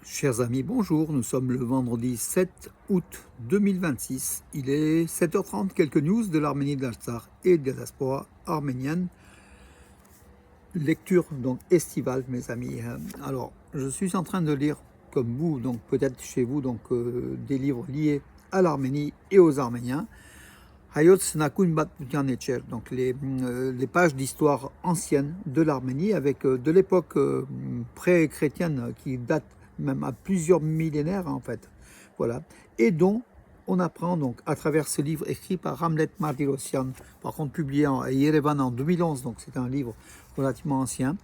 Chers amis, bonjour. Nous sommes le vendredi 7 août 2026. Il est 7h30. Quelques news de l'Arménie, de l'Artsakh et de la diaspora arménienne. Lecture donc estivale, mes amis. Alors, je suis en train de lire, comme vous, donc peut-être chez vous, des livres liés à l'Arménie et aux Arméniens. Hayot Snakun Bat Butyanecher, donc les pages d'histoire ancienne de l'Arménie, avec de l'époque pré-chrétienne qui date même à plusieurs millénaires en fait. Voilà. Et dont on apprend donc à travers ce livre écrit par Ramlet Martirosyan, par contre publié à Yerevan en 2011, donc c'est un livre relativement ancien,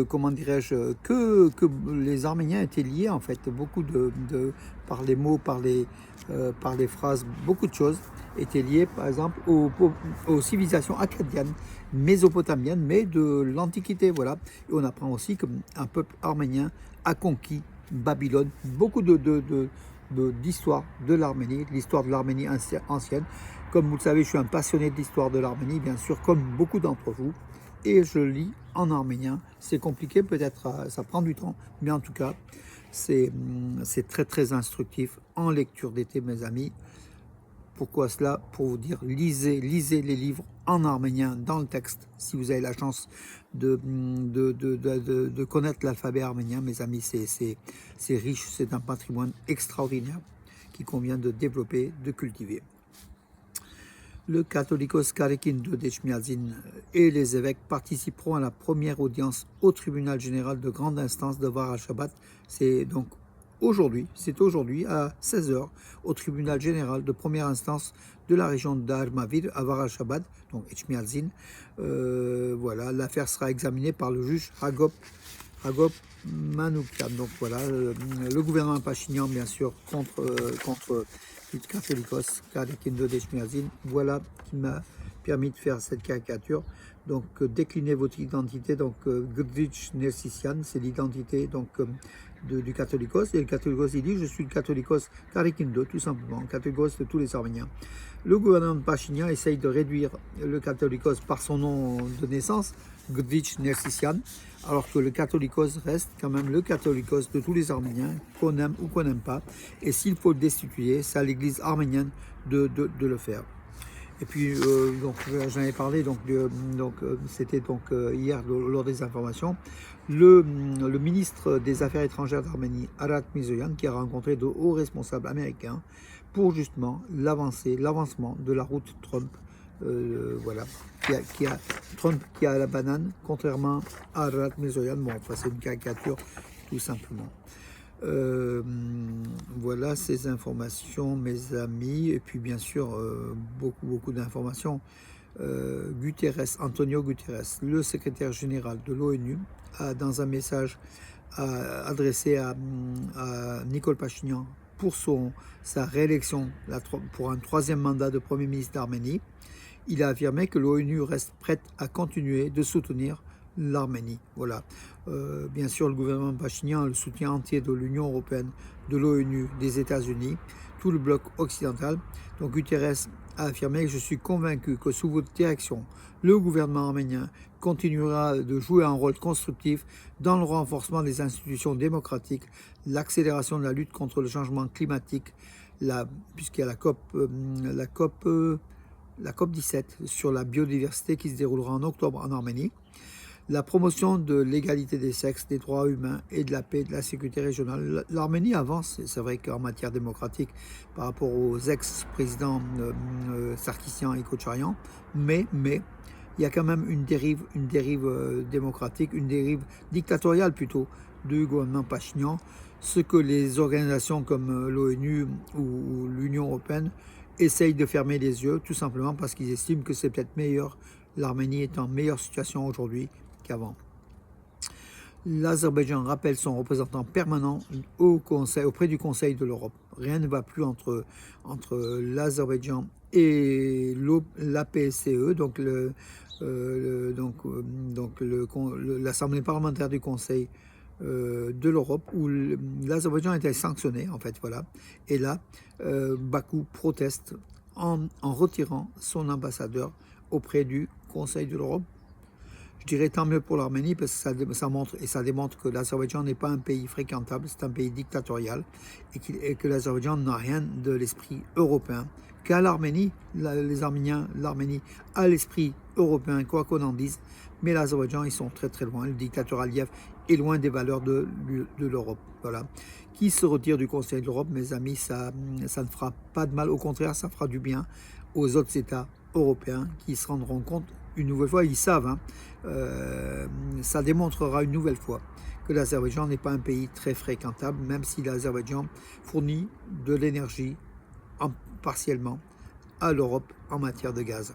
comment dirais-je, que les Arméniens étaient liés en fait, beaucoup par les mots, par les phrases, beaucoup de choses étaient liées par exemple aux civilisations akkadiennes, mésopotamiennes, mais de l'Antiquité, voilà. Et on apprend aussi qu'un peuple arménien a conquis Babylone, beaucoup d'histoire de l'Arménie, l'histoire de l'Arménie ancienne. Comme vous le savez, je suis un passionné de l'histoire de l'Arménie, bien sûr, comme beaucoup d'entre vous, et je lis en arménien. C'est compliqué, peut-être, ça prend du temps, mais en tout cas, c'est très très instructif en lecture d'été, mes amis. Pourquoi cela? Pour vous dire, lisez les livres en arménien dans le texte, si vous avez la chance de connaître l'alphabet arménien, mes amis, c'est riche, c'est un patrimoine extraordinaire qu'il convient de développer, de cultiver. Le Catholicos Karekin de Chmiadzin et les évêques participeront à la première audience au tribunal général de grande instance de Var al-Shabbat. C'est donc aujourd'hui à 16h au tribunal général de première instance de la région d'Armavir à Var al-Shabbat, donc Chmiadzin. Voilà, l'affaire sera examinée par le juge Hagop Manoukian. Donc voilà, le gouvernement Pachinian, bien sûr, contre Catholicos, Karekindo Deshmiazin. Voilà qui m'a permis de faire cette caricature. Donc, déclinez votre identité. Donc, Gdrich Nersisian, c'est l'identité du Catholicos. Et le Catholicos, il dit: je suis le Catholicos Karekindo, tout simplement, Catholicos de tous les Arméniens. Le gouvernement Pachinian essaye de réduire le Catholicos par son nom de naissance, Gdrich Nersisian, alors que le Catholicos reste quand même le Catholicos de tous les Arméniens, qu'on aime ou qu'on n'aime pas. Et s'il faut le destituer, c'est à l'Église arménienne de le faire. Et puis, j'en ai parlé, c'était hier lors des informations, le ministre des Affaires étrangères d'Arménie, Arat Mizoyan, qui a rencontré de hauts responsables américains pour justement l'avancement de la route Trump. Voilà, Trump qui a la banane, contrairement à Arat Mizoyan. Bon, enfin, c'est une caricature, tout simplement. Voilà ces informations, mes amis, et puis bien sûr beaucoup d'informations. Antonio Guterres, le secrétaire général de l'ONU, a dans un message adressé à Nicole Pachinian pour sa réélection pour un troisième mandat de Premier ministre d'Arménie, il a affirmé que l'ONU reste prête à continuer de soutenir l'Arménie. Voilà. Bien sûr, le gouvernement Pachinian a le soutien entier de l'Union européenne, de l'ONU, des États-Unis, tout le bloc occidental. Donc Guterres a affirmé: je suis convaincu que sous votre direction, le gouvernement arménien continuera de jouer un rôle constructif dans le renforcement des institutions démocratiques, l'accélération de la lutte contre le changement climatique, puisqu'il y a la COP 17 sur la biodiversité qui se déroulera en octobre en Arménie, la promotion de l'égalité des sexes, des droits humains et de la paix, de la sécurité régionale. L'Arménie avance, c'est vrai qu'en matière démocratique par rapport aux ex-présidents Sarkissian et Kocharyan, mais il y a quand même une dérive démocratique, une dérive dictatoriale plutôt du gouvernement Pachinian, ce que les organisations comme l'ONU ou l'Union européenne essayent de fermer les yeux, tout simplement parce qu'ils estiment que c'est peut-être meilleur, l'Arménie est en meilleure situation aujourd'hui qu'avant. L'Azerbaïdjan rappelle son représentant permanent auprès du Conseil de l'Europe. Rien ne va plus entre l'Azerbaïdjan et l'APCE, donc l'Assemblée parlementaire du Conseil de l'Europe, où l'Azerbaïdjan était sanctionné, en fait, voilà. Et là, Bakou proteste en retirant son ambassadeur auprès du Conseil de l'Europe. Je dirais tant mieux pour l'Arménie parce que ça montre et ça démontre que l'Azerbaïdjan n'est pas un pays fréquentable, c'est un pays dictatorial et que l'Azerbaïdjan n'a rien de l'esprit européen. Qu'à l'Arménie, les Arméniens, l'Arménie a l'esprit européen, quoi qu'on en dise, mais l'Azerbaïdjan, ils sont très très loin. Le dictateur Aliyev est loin des valeurs de l'Europe. Voilà. Qui se retire du Conseil de l'Europe, mes amis, ça ne fera pas de mal, au contraire, ça fera du bien aux autres États européens qui se rendront compte une nouvelle fois, ils savent, hein, ça démontrera une nouvelle fois que l'Azerbaïdjan n'est pas un pays très fréquentable, même si l'Azerbaïdjan fournit de l'énergie partiellement à l'Europe en matière de gaz.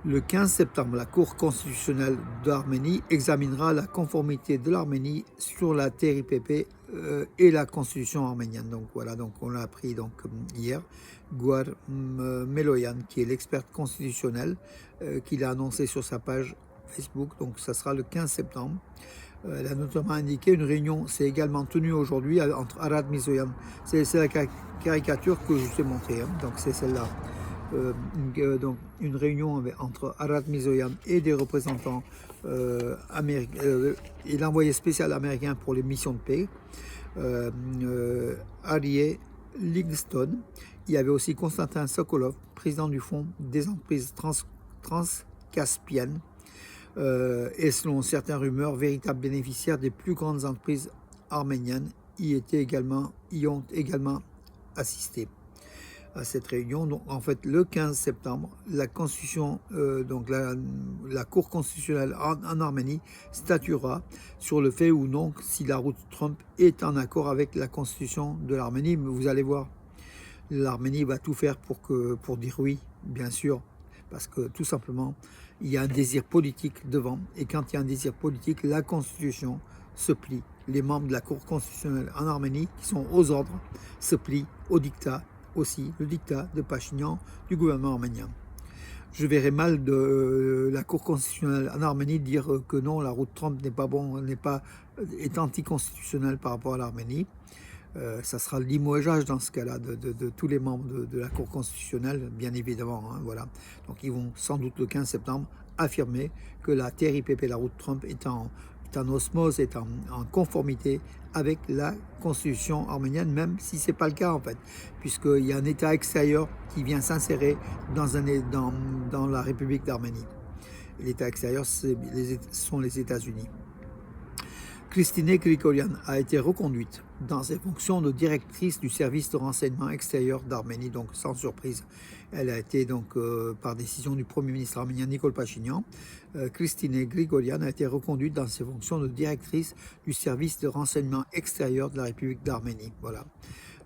Le 15 septembre, la Cour constitutionnelle d'Arménie examinera la conformité de l'Arménie sur la TRIPP et la constitution arménienne. Donc voilà, donc on l'a appris donc hier. Gouar Meloyan, qui est l'expert constitutionnel, qui l'a annoncé sur sa page Facebook. Donc ça sera le 15 septembre. Elle a notamment indiqué une réunion s'est également tenue aujourd'hui entre Arad Mizoyan. C'est la caricature que je vous ai montrée, hein. Donc c'est celle-là. Donc une réunion entre Arad Mizoyan et des représentants américains et l'envoyé spécial américain pour les missions de paix, Harry Livingstone. Il y avait aussi Konstantin Sokolov, président du Fonds des entreprises transcaspiennes, et selon certaines rumeurs, véritable bénéficiaire des plus grandes entreprises arméniennes, y ont également assisté à cette réunion. Donc en fait le 15 septembre, la constitution, donc la Cour constitutionnelle en Arménie statuera sur le fait ou non si la route Trump est en accord avec la constitution de l'Arménie. Mais vous allez voir, l'Arménie va tout faire pour dire oui, bien sûr, parce que tout simplement il y a un désir politique devant, et quand il y a un désir politique, la constitution se plie. Les membres de la Cour constitutionnelle en Arménie, qui sont aux ordres, se plient au dictat, aussi le dictat de Pachinian, du gouvernement arménien. Je verrais mal de la Cour constitutionnelle en Arménie dire que non, la route Trump n'est pas bon, est anticonstitutionnelle par rapport à l'Arménie. Ça sera le limogeage dans ce cas-là de tous les membres de la Cour constitutionnelle, bien évidemment. Hein, voilà. Donc ils vont sans doute le 15 septembre affirmer que la TRIPP, la route Trump, est en osmose, est en conformité avec la constitution arménienne, même si ce n'est pas le cas en fait, puisqu'il y a un État extérieur qui vient s'insérer dans la République d'Arménie. L'État extérieur, ce sont les États-Unis. Christine Grigorian a été reconduite dans ses fonctions de directrice du service de renseignement extérieur d'Arménie, donc sans surprise. Elle a été donc par décision du Premier ministre arménien Nikol Pachinian. Christine Grigorian a été reconduite dans ses fonctions de directrice du service de renseignement extérieur de la République d'Arménie. Voilà.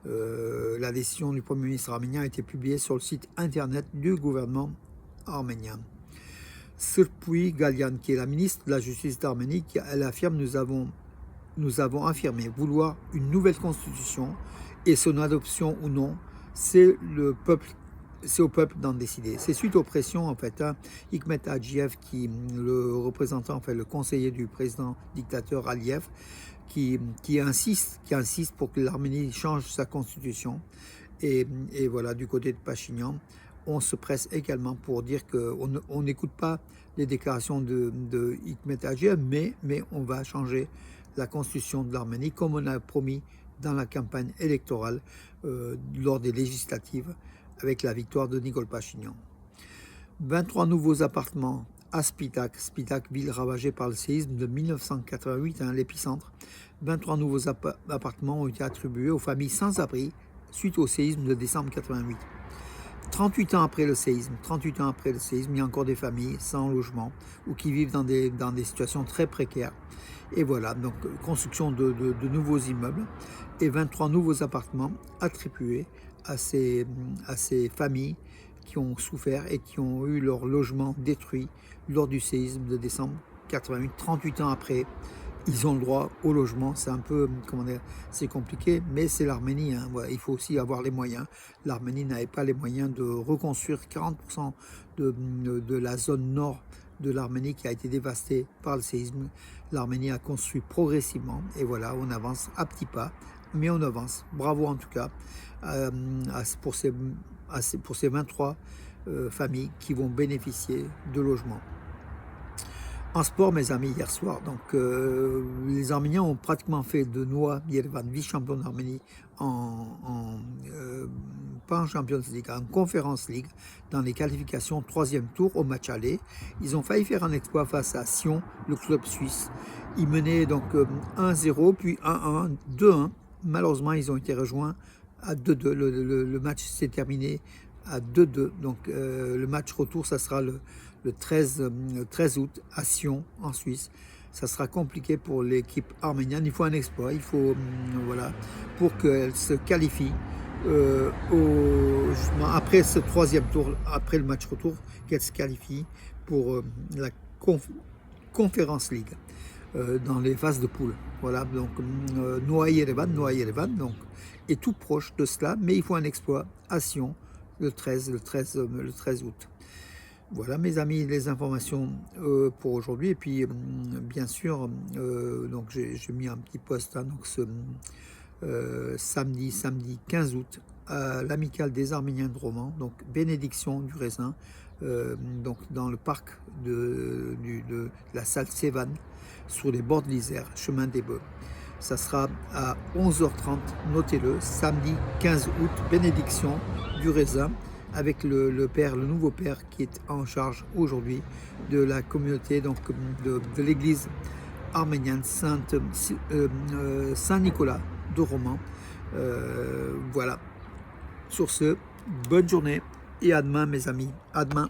La décision du Premier ministre arménien a été publiée sur le site internet du gouvernement arménien. Sırpui Galian, qui est la ministre de la Justice d'Arménie, elle affirme nous avons affirmé vouloir une nouvelle constitution et son adoption ou non, c'est au peuple d'en décider. C'est suite aux pressions en fait, hein, Hikmet Agiyev, le représentant, enfin le conseiller du président dictateur Aliyev, qui insiste pour que l'Arménie change sa constitution. Et voilà, du côté de Pachinian, on se presse également pour dire qu'on n'écoute pas les déclarations de Hikmet Agiyev, mais on va changer la constitution de l'Arménie, comme on a promis dans la campagne électorale lors des législatives, avec la victoire de Nikol Pachinian. 23 nouveaux appartements à Spitak, ville ravagée par le séisme de 1988, hein, l'épicentre. 23 nouveaux appartements ont été attribués aux familles sans abri suite au séisme de décembre 88. 38 ans après le séisme, il y a encore des familles sans logement ou qui vivent dans des situations très précaires. Et voilà, donc construction de nouveaux immeubles et 23 nouveaux appartements attribués à ces familles qui ont souffert et qui ont eu leur logement détruit lors du séisme de décembre 88. 38 ans après, ils ont le droit au logement. C'est un peu, c'est compliqué, mais c'est l'Arménie. Hein. Voilà, il faut aussi avoir les moyens. L'Arménie n'avait pas les moyens de reconstruire 40% de la zone nord de l'Arménie qui a été dévastée par le séisme. L'Arménie a construit progressivement et voilà, on avance à petits pas, mais on avance. Bravo en tout cas pour ces 23 familles qui vont bénéficier de logements. En sport, mes amis, hier soir, donc les Arméniens ont pratiquement fait de Noah Yerevan vice-champion d'Arménie pas en Champions League, en Conference League, dans les qualifications troisième tour au match aller. Ils ont failli faire un exploit face à Sion, le club suisse. Ils menaient donc 1-0, puis 1-1, 2-1. Malheureusement, ils ont été rejoints à 2-2. Le match s'est terminé à 2-2. Donc le match retour, ça sera le 13 août à Sion, en Suisse. Ça sera compliqué pour l'équipe arménienne. Il faut un exploit, il faut, voilà, pour qu'elle se qualifie justement, après ce troisième tour, après le match retour, qu'elle se qualifie pour la Conference League dans les phases de poule. Voilà, donc Noah Yerevan donc, est tout proche de cela, mais il faut un exploit à Sion le 13 août. Voilà mes amis, les informations pour aujourd'hui. Et puis bien sûr, donc j'ai mis un petit post, hein, donc ce samedi 15 août à l'amicale des Arméniens de Romans, donc bénédiction du raisin, donc dans le parc de la salle Sévan, sur les bords de l'Isère, chemin des Bœufs. Ça sera à 11h30, notez-le, samedi 15 août, bénédiction du raisin, avec le nouveau père qui est en charge aujourd'hui de la communauté, donc de l'église arménienne Saint-Nicolas de Romans. Voilà. Sur ce, bonne journée et à demain mes amis. À demain.